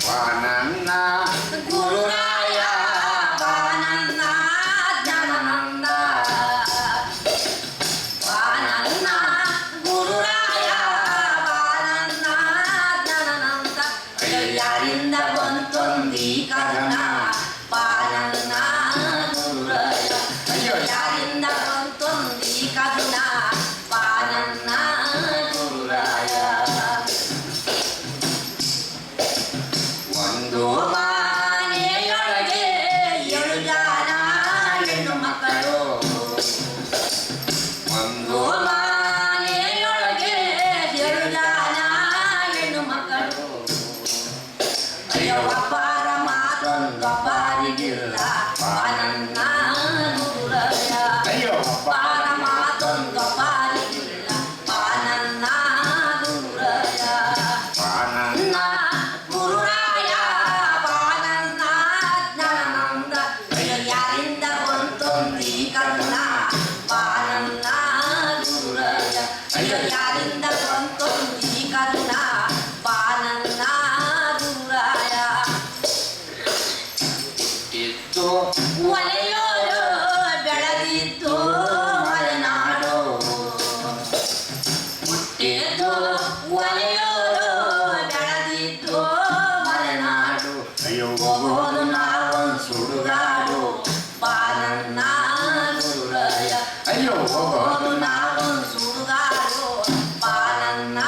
ವಾನನ್ನ ಗುರುರಾಯ ವಾನನ್ನ ಜ್ಞಾನಾನಂದ ವಾನನ್ನ ಗುರುರಾಯ ವಾನನ್ನ ಜ್ಞಾನಾನಂದ ಯಾರಿಂದ ಬಂತೊಂದಿ ಕರುಣ ವಾನನ್ನ ಗುರುರಾಯ ಯಾರಿಂದ ಬಂತೊಂದಿ ಕರುಣ ವಾನನ್ನ ಗುರುರಾಯ ಒಂದು ಮನೆಯೊಳಗೆ 7 ಜನ ಹೆಣ್ಣು ಮಕ್ಕಳು ಒಂದು ಮನೆಯೊಳಗೆ 7 ಜನ ಹೆಣ್ಣು ಮಕ್ಕಳು ಅಯ್ಯೋ ಅಪಾರ ಮಾತೊಂದು ಅಪಾರಿಗಿಲ್ಲ ವಾನನ್ನ ಗುರುರಾಯ ಅಯ್ಯೋ ಅಪಾರ ಮಾತೊಂದು ಅಪಾರಿಗಿಲ್ಲ ವಾನನ್ನ ಗುರುರಾಯ ವಾನನ್ನ ಗುರುರಾಯ ವಾನನ್ನ ಜ್ಞಾನಾನಂದ ಯಾರಿಂದ ಬಂತೊಂದಿ ಕರುಣ ವಾನನ್ನ ಗುರುರಾಯ ಅಯ್ಯೋ ಯಾರಿಂದ ಬಂತೊಂದಿ ಕರುಣ ವಾನನ್ನ ಗುರುರಾಯ ಇತ್ತು ಒಲೆಯೋರು ಬೆಳೆದಿದ್ದು ಮಲೆನಾಡು ಹುಟ್ಟಿದ್ದು ಒಲೆಯೋರು ಬೆಳೆದಿದ್ದು ಮಲೆನಾಡು ಅಯ್ಯೋ ಹೋಗೋದು ನಾವೊಂದು ಸುಡುಗಾಡು ವಾನನ್ನ ಗುರುರಾಯ ಅಯ್ಯೋ ಹೋಗೋದು ನಾವೊಂದು ಸುಡುಗಾಡು ವಾನನ್ನ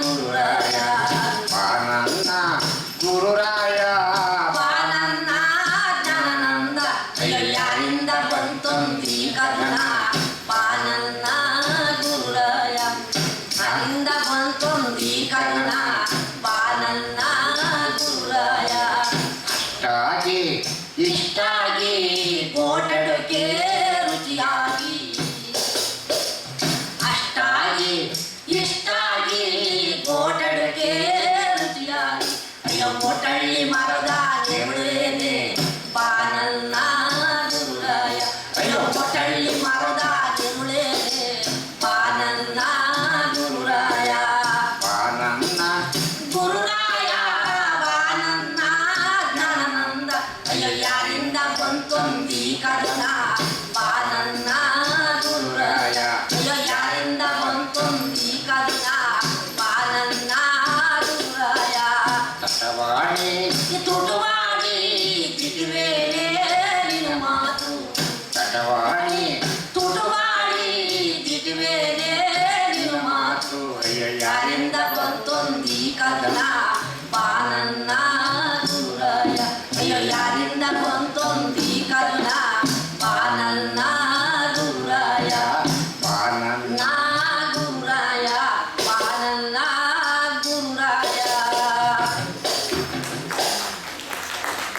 ಗುರುರಾಯ ವಾನನ್ನ ಗುರುರಾಯ ವಾನನ್ನ ಜ್ಞಾನಾನಂದ ಅಯ್ಯೋ ಯಾರಿಂದ ಬಂತೊಂದಿ ಕರುಣ ವಾನನ್ನ ಗುರುರಾಯ ಯಾರಿಂದ ಬಂತೊಂದಿ ಕರುಣ ವಾನನ್ನ ಗುರುರಾಯ ಅಷ್ಟಾಗಿ ಇಷ್ಟಾಗಿ ಕೋಟಡುಕೆ ರುಚಿಯಾಗಿ ಅಷ್ಟಾಗಿ ಇಷ್ಟಾಗಿ ಕೋಟಡುಕೆ ರುಚಿಯಾಗಿ ಅಯ್ಯೋ ಕೋಟಳ್ಳಿ ಮರದ ನೆವಳೇನೆ ವಾನನ್ನ ಗುರುರಾಯ ಅಯ್ಯೋ ಕೋಟಳ್ಳಿ ಮರದ ನೆವಳೇನೆ ವಾನನ್ನ ಗುರುರಾಯ ವಾನನ್ನ ಗುರುರಾಯ ವಾನನ್ನ ಜ್ಞಾನಾನಂದ ಅಯ್ಯೋ ಯಾರಿಂದ ಬಂತೊಂದಿ ಕರುಣ ವಾನನ್ನ ಗುರುರಾಯ ಅಯ್ಯೋ ಯಾರಿಂದ ಬಂತೊಂದಿ ಕರುಣ ವಾನನ್ನ ಗುರುರಾಯ ತಟವಾಣಿ ತುಟುವಾಣಿ ತಿಟುವೇನೆ ನಿನ್ನ ಮಾತು ತಟವಾಣಿ ತುಟುವಾಣಿ ತಿಟುವೇನೆ ನಿನ್ನ ಮಾತು ಅಯ್ಯೋ ಯಾರಿಂದ ಬಂತೊಂದಿ ಕರುಣ ವಾನನ್ನ ಗುರುರಾಯ ಅಯ್ಯೋ ಯಾರಿಂದ